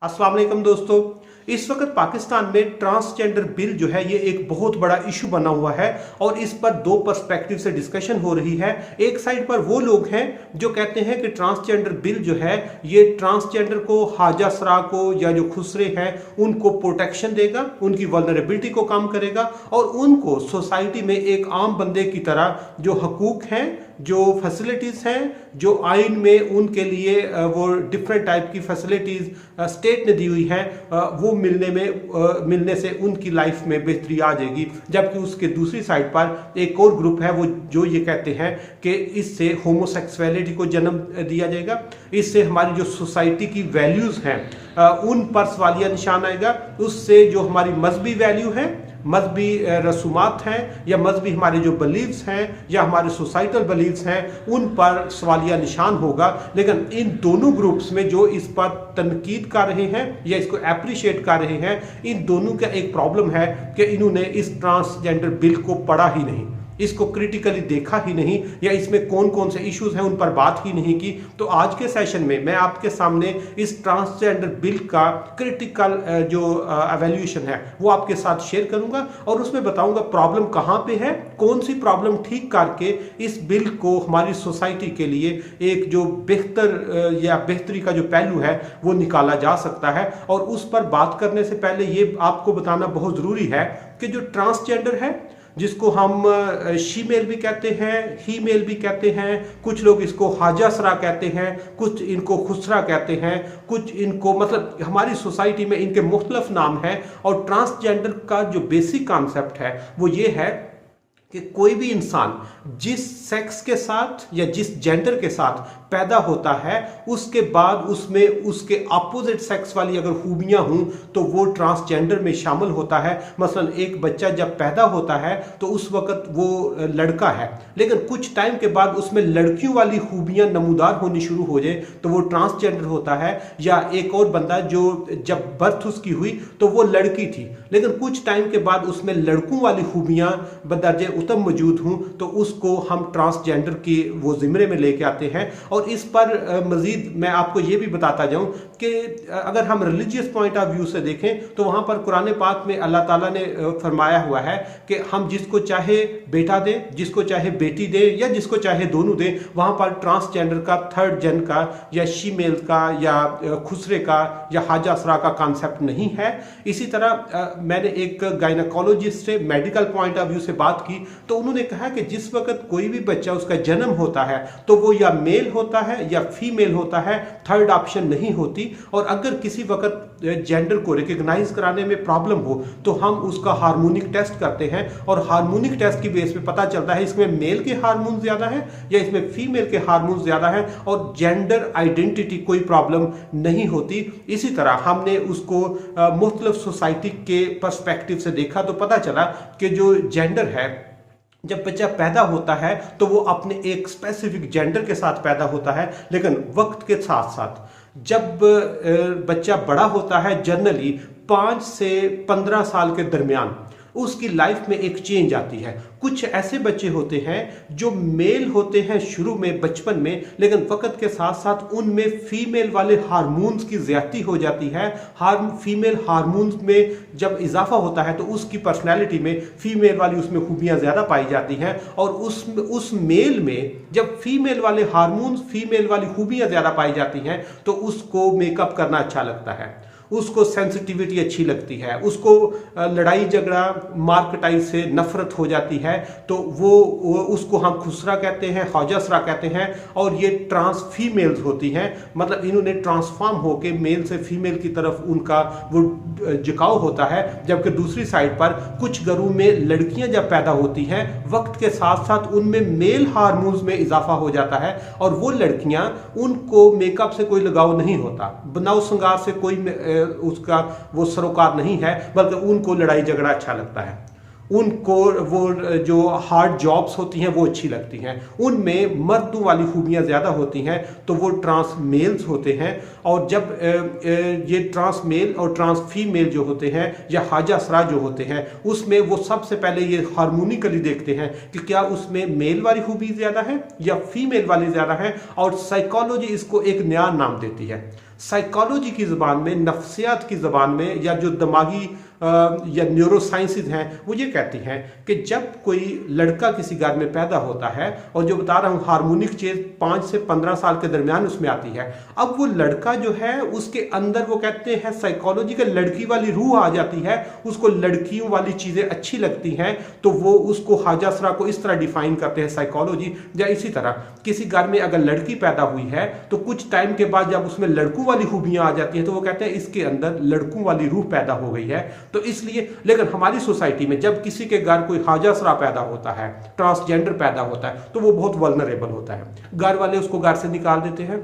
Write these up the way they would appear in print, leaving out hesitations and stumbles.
अस्सलाम वालेकुम दोस्तों। इस वक्त पाकिस्तान में ट्रांसजेंडर बिल जो है ये एक बहुत बड़ा इशू बना हुआ है और इस पर दो पर्सपेक्टिव से डिस्कशन हो रही है। एक साइड पर वो लोग हैं जो कहते हैं कि ट्रांसजेंडर बिल जो है ये ट्रांसजेंडर को, हाजा सरा को या जो खुसरे हैं उनको प्रोटेक्शन देगा, उनकी वल्नरेबिलिटी को कम करेगा और उनको सोसाइटी में एक आम बंदे की तरह जो हकूक हैं, जो फैसिलिटीज़ हैं, जो आइन में उनके लिए वो डिफरेंट टाइप की फैसिलिटीज़ स्टेट ने दी हुई है वो मिलने से उनकी लाइफ में बेहतरी आ जाएगी। जबकि उसके दूसरी साइड पर एक और ग्रुप है वो जो ये कहते हैं कि इससे होमोसेक्सुअलिटी को जन्म दिया जाएगा, इससे हमारी जो सोसाइटी की वैल्यूज़ हैं उन पर सवालिया निशान आएगा, उससे जो हमारी मजहबी वैल्यू है, मजहबी रसूमात हैं या मजहबी हमारे जो बिलीव्स हैं या हमारे सोसाइटल बिलीव्स हैं उन पर सवालिया निशान होगा। लेकिन इन दोनों ग्रुप्स में जो इस पर तनकीद कर रहे हैं या इसको अप्रिशिएट कर रहे हैं, इन दोनों का एक प्रॉब्लम है कि इन्होंने इस ट्रांसजेंडर बिल को पढ़ा ही नहीं, इसको क्रिटिकली देखा ही नहीं या इसमें कौन कौन से इश्यूज हैं उन पर बात ही नहीं की। तो आज के सेशन में मैं आपके सामने इस ट्रांसजेंडर बिल का क्रिटिकल जो एवेल्यूएशन है वो आपके साथ शेयर करूंगा और उसमें बताऊंगा प्रॉब्लम कहाँ पे है, कौन सी प्रॉब्लम ठीक करके इस बिल को हमारी सोसाइटी के लिए एक जो बेहतर या बेहतरी का जो पहलू है वो निकाला जा सकता है। और उस पर बात करने से पहले ये आपको बताना बहुत ज़रूरी है कि जो ट्रांसजेंडर है, जिसको हम शीमेल भी कहते हैं, ही मेल भी कहते हैं, कुछ लोग इसको हाजा सरा कहते हैं, कुछ इनको खुसरा कहते हैं, कुछ इनको मतलब हमारी सोसाइटी में इनके मुख्तलिफ नाम हैं। और ट्रांसजेंडर का जो बेसिक कॉन्सेप्ट है वो ये है कि कोई भी इंसान जिस सेक्स के साथ या जिस जेंडर के साथ पैदा होता है उसके बाद उसमें उसके अपोजिट सेक्स वाली अगर खूबियां हों तो वो ट्रांसजेंडर में शामिल होता है। मसलन एक बच्चा जब पैदा होता है तो उस वक्त वो लड़का है, लेकिन कुछ टाइम के बाद उसमें लड़कियों वाली खूबियां नमूदार होनी शुरू हो जाए तो वो ट्रांसजेंडर होता है। या एक और बंदा जो जब बर्थ उसकी हुई तो वो लड़की थी, लेकिन कुछ टाइम के बाद उसमें लड़कों वाली खूबियां बदर्जे उत्तम मौजूद हों तो उसको हम ट्रांसजेंडर की वो ज़िम्मे में लेके आते हैं। और इस पर मज़ीद मैं आपको ये भी बताता जाऊं कि अगर हम रिलीजियस पॉइंट ऑफ व्यू से देखें तो वहाँ पर कुरान पाक में अल्लाह ताला ने फरमाया हुआ है कि हम जिसको चाहे बेटा दें, जिसको चाहे बेटी दें या जिसको चाहे दोनों दें। वहाँ पर ट्रांसजेंडर का, थर्ड जेन का या शीमेल का या खुसरे का या हाजा सरा का कॉन्सेप्ट नहीं है। इसी तरह मैंने एक गायनकोलॉजिस्ट से मेडिकल पॉइंट ऑफ व्यू से बात की तो उन्होंने कहा कि जिस वक्त कोई भी बच्चा उसका जन्म होता है तो वो या मेल होता है या फीमेल होता है, थर्ड ऑप्शन नहीं होती। और अगर किसी वक्त जेंडर को रिकग्नाइज कराने में प्रॉब्लम हो तो हम उसका हार्मोनिक टेस्ट करते हैं और हार्मोनिक टेस्ट की बेस पे पता चलता है इसमें मेल के हार्मोन ज्यादा है या इसमें फीमेल के हार्मोन ज्यादा है और जेंडर आइडेंटिटी कोई प्रॉब्लम नहीं होती। इसी तरह हमने उसको मुख्तलिफ सोसाइटी के पर्सपेक्टिव से देखा तो पता चला कि जो जेंडर है, जब बच्चा पैदा होता है तो वो अपने एक स्पेसिफिक जेंडर के साथ पैदा होता है, लेकिन वक्त के साथ साथ जब बच्चा बड़ा होता है जनरली 5 से 15 साल के दरमियान उसकी लाइफ में एक चेंज आती है। कुछ ऐसे बच्चे होते हैं जो मेल होते हैं शुरू में बचपन में, लेकिन वक्त के साथ साथ उनमें फीमेल वाले हार्मोन्स की ज्यादती हो जाती है। फीमेल हार्मोन्स में जब इजाफा होता है तो उसकी पर्सनैलिटी में फीमेल वाली उसमें खूबियाँ ज़्यादा पाई जाती हैं और उस मेल में जब फीमेल वाले हार्मोन्स, फीमेल वाली खूबियाँ ज़्यादा पाई जाती हैं तो उसको मेकअप करना अच्छा लगता है, उसको सेंसिटिविटी अच्छी लगती है, उसको लड़ाई झगड़ा मार्कटाई से नफरत हो जाती है तो वो उसको हम खुसरा कहते हैं, हौजसरा कहते हैं। और ये ट्रांस फीमेल्स होती हैं, मतलब इन्होंने ट्रांसफॉर्म होके मेल से फीमेल की तरफ उनका वो झुकाव होता है। जबकि दूसरी साइड पर कुछ घरों में लड़कियां जब पैदा होती हैं वक्त के साथ साथ उनमें मेल हार्मोन्स में इजाफा हो जाता है और वो लड़कियां, उनको मेकअप से कोई लगाव नहीं होता, बनाव श्रृंगार से कोई उसका वो सरोकार नहीं है, बल्कि उनको लड़ाई झगड़ा अच्छा लगता है, उनको वो जो हार्ड जॉब्स होती हैं वो अच्छी लगती हैं, उनमें मर्दों वाली खूबियाँ ज़्यादा होती हैं तो वो ट्रांस मेल्स होते हैं। और जब ये ट्रांस मेल और ट्रांस फीमेल जो होते हैं या हाजा सरा जो होते हैं उसमें वो सबसे पहले ये हार्मोनिकली देखते हैं कि क्या उसमें मेल वाली खूबी ज़्यादा है या फीमेल वाली ज़्यादा है, और साइकोलॉजी इसको एक नया नाम देती है। साइकोलॉजी की ज़बान में, नफ्सियात की ज़बान में, या जो दिमागी या न्यूरोसाइंसेज हैं वो ये कहती हैं कि जब कोई लड़का किसी घर में पैदा होता है, और जो बता रहा हूँ हार्मोनिक चेंज 5 से 15 साल के दरमियान उसमें आती है, अब वो लड़का जो है उसके अंदर वो कहते हैं साइकोलॉजिकल लड़की वाली रूह आ जाती है, उसको लड़कियों वाली चीज़ें अच्छी लगती हैं, तो वो उसको हाजा असरा को इस तरह डिफाइन करते हैं साइकोलॉजी। या इसी तरह किसी घर में अगर लड़की पैदा हुई है तो कुछ टाइम के बाद जब उसमें लड़कों वाली खूबियां आ जाती हैं तो वो कहते हैं इसके अंदर लड़कों वाली रूह पैदा हो गई है। तो इसलिए, लेकिन हमारी सोसाइटी में जब किसी के घर कोई हाजा असरा पैदा होता है, ट्रांसजेंडर पैदा होता है, तो वो बहुत वल्नरेबल होता है। घर वाले उसको घर से निकाल देते हैं,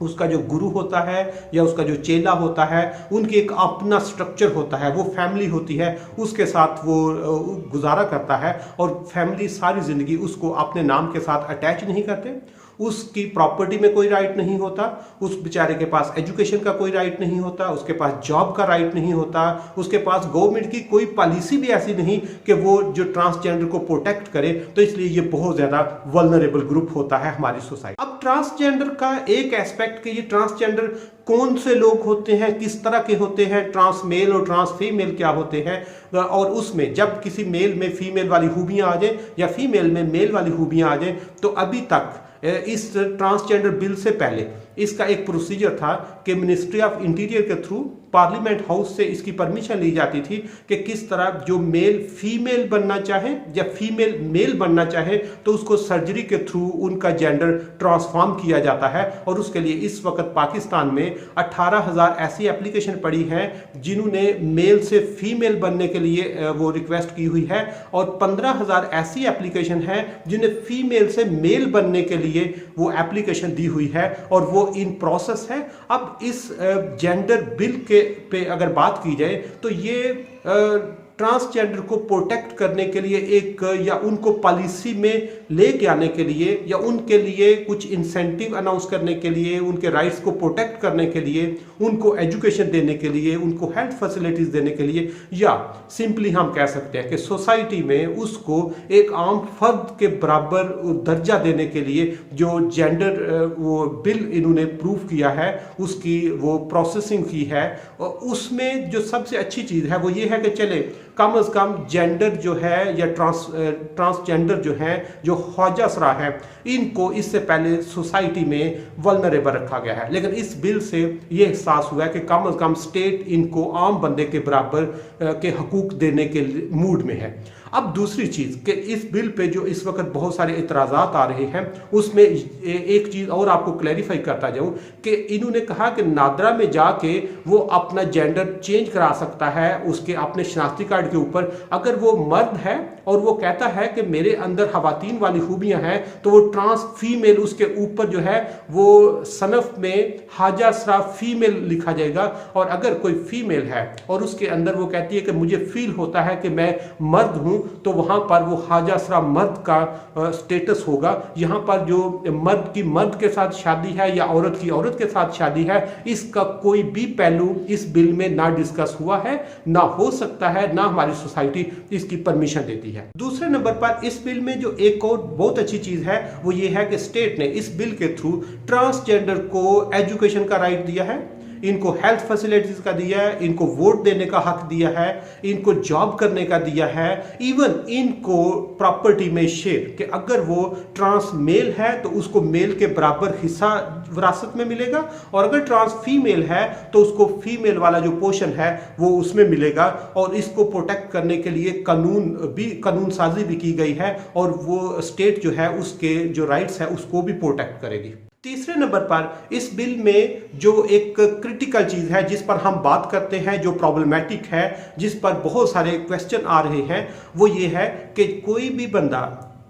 उसका जो गुरु होता है या उसका जो चेला होता है, उनकी एक अपना स्ट्रक्चर होता है, वो फैमिली होती है, उसके साथ वो गुजारा करता है, और फैमिली सारी ज़िंदगी उसको अपने नाम के साथ अटैच नहीं करते। उसकी प्रॉपर्टी में कोई राइट नहीं होता, उस बेचारे के पास एजुकेशन का कोई राइट नहीं होता, उसके पास जॉब का राइट नहीं होता, उसके पास गवर्नमेंट की कोई पॉलिसी भी ऐसी नहीं कि वो जो ट्रांसजेंडर को प्रोटेक्ट करे। तो इसलिए ये बहुत ज़्यादा वल्नरेबल ग्रुप होता है हमारी सोसाइटी। अब ट्रांसजेंडर का एक एस्पेक्ट कि ये ट्रांसजेंडर कौन से लोग होते हैं, किस तरह के होते हैं, ट्रांस मेल और ट्रांस फीमेल क्या होते हैं, और उसमें जब किसी मेल में फीमेल वाली खूबियाँ आ जाए या फीमेल में मेल वाली खूबियाँ आ जाए, तो अभी तक इस ट्रांसजेंडर बिल से पहले इसका एक प्रोसीजर था कि मिनिस्ट्री ऑफ इंटीरियर के थ्रू पार्लियामेंट हाउस से इसकी परमिशन ली जाती थी कि किस तरह जो मेल फीमेल बनना चाहे या फीमेल मेल बनना चाहे तो उसको सर्जरी के थ्रू उनका जेंडर ट्रांसफॉर्म किया जाता है। और उसके लिए इस वक्त पाकिस्तान में 18,000 ऐसी एप्लीकेशन पड़ी हैं जिन्होंने मेल से फीमेल बनने के लिए वो रिक्वेस्ट की हुई है, और 15,000 ऐसी एप्लीकेशन हैं जिन्हें फीमेल से मेल बनने के लिए वो एप्लीकेशन दी हुई है, और वो इन प्रोसेस है। अब इस जेंडर बिल के पे अगर बात की जाए तो ये ट्रांसजेंडर को प्रोटेक्ट करने के लिए एक, या उनको पॉलिसी में लेके आने के लिए, या उनके लिए कुछ इंसेंटिव अनाउंस करने के लिए, उनके राइट्स को प्रोटेक्ट करने के लिए, उनको एजुकेशन देने के लिए, उनको हेल्थ फैसिलिटीज देने के लिए, या सिंपली हम कह सकते हैं कि सोसाइटी में उसको एक आम फर्द के बराबर दर्जा देने के लिए जो जेंडर वो बिल इन्होंने प्रूव किया है, उसकी वो प्रोसेसिंग की है। और उसमें जो सबसे अच्छी चीज़ है वो ये है कि चले कम से कम जेंडर जो है या ट्रांसजेंडर जो है, जो ख्वाजा असरा है, इनको इससे पहले सोसाइटी में वल्नरेबल रखा गया है। लेकिन इस बिल से ये एहसास हुआ है कि कम से कम स्टेट इनको आम बंदे के बराबर के हकूक देने के मूड में है। अब दूसरी चीज़ कि इस बिल पे जो इस वक्त बहुत सारे इतराज़ात आ रहे हैं, उसमें एक चीज़ और आपको क्लैरिफाई करता जाऊं कि इन्होंने कहा कि नादरा में जाके वो अपना जेंडर चेंज करा सकता है उसके अपने शनाख्ती कार्ड के ऊपर। अगर वो मर्द है और वो कहता है कि मेरे अंदर खवातीन वाली खूबियां हैं, तो वो ट्रांस फीमेल उसके ऊपर जो है वो सनफ में हाजा असरा फीमेल लिखा जाएगा। और अगर कोई फीमेल है और उसके अंदर वो कहती है कि मुझे फील होता है कि मैं मर्द हूँ, तो वहां पर वो हाजा असरा मर्द का स्टेटस होगा। यहाँ पर जो मर्द की मर्द के साथ शादी है या औरत की औरत के साथ शादी है, इसका कोई भी पहलू इस बिल में ना डिस्कस हुआ है, ना हो सकता है, ना हमारी सोसाइटी इसकी परमिशन देती है। दूसरे नंबर पर इस बिल में जो एक और बहुत अच्छी चीज है वो ये है कि स्टेट ने इस बिल के थ्रू ट्रांसजेंडर को एजुकेशन का राइट दिया है, इनको हेल्थ फैसिलिटीज का दिया है, इनको वोट देने का हक दिया है, इनको जॉब करने का दिया है, इवन इनको प्रॉपर्टी में शेयर कि अगर वो ट्रांस मेल है तो उसको मेल के बराबर हिस्सा विरासत में मिलेगा, और अगर ट्रांस फीमेल है तो उसको फीमेल वाला जो पोर्शन है वो उसमें मिलेगा। और इसको प्रोटेक्ट करने के लिए कानून साजी भी की गई है, और वो स्टेट जो है उसके जो राइट्स है उसको भी प्रोटेक्ट करेगी। तीसरे नंबर पर इस बिल में जो एक क्रिटिकल चीज़ है जिस पर हम बात करते हैं, जो प्रॉब्लमेटिक है, जिस पर बहुत सारे क्वेश्चन आ रहे हैं, वो ये है कि कोई भी बंदा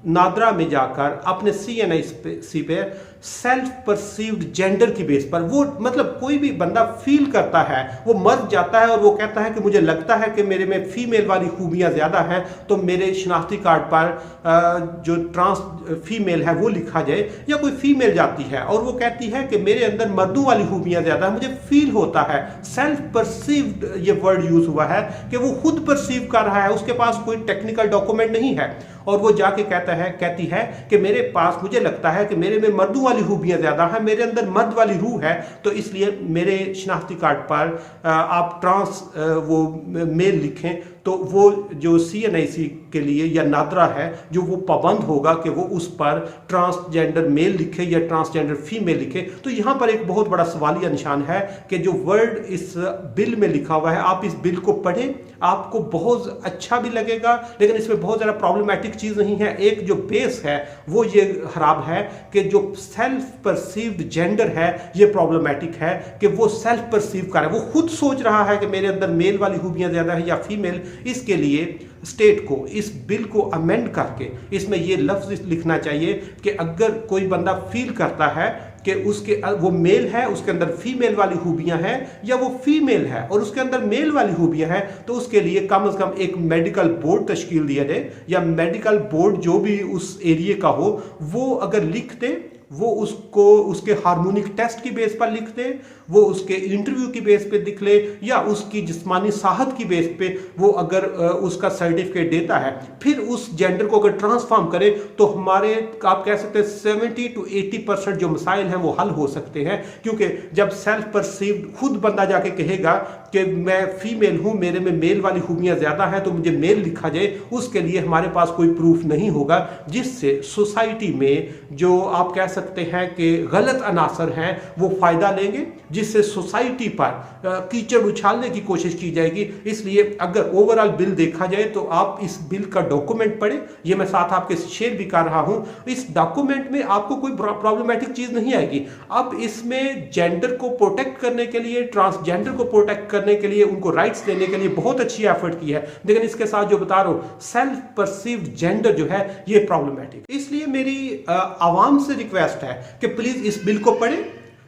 नादरा में जाकर अपने CNIC पे सेल्फ परसीव्ड जेंडर की बेस पर, वो मतलब कोई भी बंदा फील करता है, वो मर जाता है और वो कहता है कि मुझे लगता है कि मेरे में फीमेल वाली खूबियाँ ज़्यादा हैं, तो मेरे शनाख्ती कार्ड पर जो ट्रांस फीमेल है वो लिखा जाए। या कोई फीमेल जाती है और वो कहती है कि मेरे अंदर मर्दों वाली खूबियाँ ज़्यादा है, मुझे फील होता है, सेल्फ परसीव्ड ये वर्ड यूज़ हुआ है कि वो खुद परसीव कर रहा है, उसके पास कोई टेक्निकल डॉक्यूमेंट नहीं है, और वो जाके कहती है कि मेरे पास, मुझे लगता है कि मेरे में मर्दों वाली खूबियां ज्यादा हैं, मेरे अंदर मर्द वाली रूह है, तो इसलिए मेरे शनाख्ती कार्ड पर आप ट्रांस वो मेल लिखें, तो वो जो CNIC के लिए या नादरा है जो वो पाबंद होगा कि वो उस पर ट्रांसजेंडर मेल लिखे या ट्रांसजेंडर फीमेल लिखे। तो यहाँ पर एक बहुत बड़ा सवालिया निशान है कि जो वर्ड इस बिल में लिखा हुआ है, आप इस बिल को पढ़ें, आपको बहुत अच्छा भी लगेगा, लेकिन इसमें बहुत ज़्यादा प्रॉब्लमेटिक चीज़ नहीं है। एक जो बेस है वो ये खराब है कि जो सेल्फ परसीव्ड जेंडर है ये प्रॉब्लमेटिक है, कि वो सेल्फ परसीव कर रहा है, वो खुद सोच रहा है कि मेरे अंदर मेल वाली खूबियां ज़्यादा है या फीमेल। इसके लिए स्टेट को इस बिल को अमेंड करके इसमें ये लफ्ज लिखना चाहिए कि अगर कोई बंदा फील करता है कि उसके वो मेल है, उसके अंदर फीमेल वाली खूबियां हैं, या वो फीमेल है और उसके अंदर मेल वाली खूबियां हैं, तो उसके लिए कम से कम एक मेडिकल बोर्ड तश्कील दिया जाए, या मेडिकल बोर्ड जो भी उस एरिया का हो वो अगर लिख दे, वो उसको उसके हार्मोनिक टेस्ट की बेस पर लिख दे, वो उसके इंटरव्यू की बेस पे दिख ले, या उसकी जिस्मानी साहत की बेस पे वो अगर उसका सर्टिफिकेट देता है, फिर उस जेंडर को अगर ट्रांसफॉर्म करे, तो हमारे आप कह सकते हैं 70 to 80% जो मसाइल हैं वो हल हो सकते हैं। क्योंकि जब सेल्फ परसीव्ड खुद बंदा जाके कहेगा कि मैं फीमेल हूं, मेरे में मेल वाली खूबियां ज्यादा हैं, तो मुझे मेल लिखा जाए, उसके लिए हमारे पास कोई प्रूफ नहीं होगा, जिससे सोसाइटी में जो आप कह सकते हैं कि गलत अनासर हैं वो फायदा लेंगे, जिससे सोसाइटी पर कीचड़ उछालने की कोशिश की जाएगी। इसलिए अगर ओवरऑल बिल देखा जाए तो आप इस बिल का डॉक्यूमेंट पढ़ें, ये मैं साथ आपके शेयर भी कर रहा हूं। इस डॉक्यूमेंट में आपको कोई प्रॉब्लमेटिक चीज नहीं आएगी। अब इसमें जेंडर को प्रोटेक्ट करने के लिए, ट्रांसजेंडर को प्रोटेक्ट करने के लिए, उनको राइट्स देने के लिए बहुत अच्छी एफर्ट की है, लेकिन इसके साथ जो बता रहा हूं सेल्फ परसीव्ड जेंडर जो है ये प्रॉब्लमेटिक। इसलिए मेरी आवाम से रिक्वेस्ट है कि प्लीज इस बिल को पढ़ें,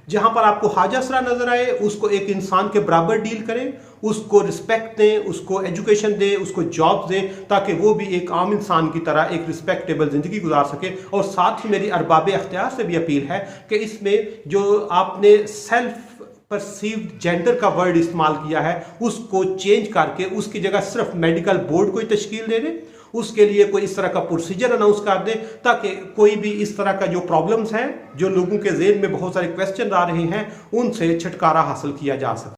जहां पर आपको हाजसरा नजर आए उसको एक इंसान के बराबर डील करें, उसको रिस्पेक्ट दें, उसको एजुकेशन दें, उसको जॉब दें, ताकि वो भी एक आम इंसान की तरह एक रिस्पेक्टेबल जिंदगी गुजार सके। और साथ ही मेरी अरबाब अख्तियार से भी अपील है कि इसमें जो आपने सेल्फ परसीव्ड जेंडर का वर्ड इस्तेमाल किया है उसको चेंज करके उसकी जगह सिर्फ मेडिकल बोर्ड को ही तश्कील दे दें, उसके लिए कोई इस तरह का प्रोसीजर अनाउंस कर दे, ताकि कोई भी इस तरह का जो प्रॉब्लम्स हैं, जो लोगों के ज़हन में बहुत सारे क्वेश्चन आ रहे हैं, उनसे छुटकारा हासिल किया जा सके।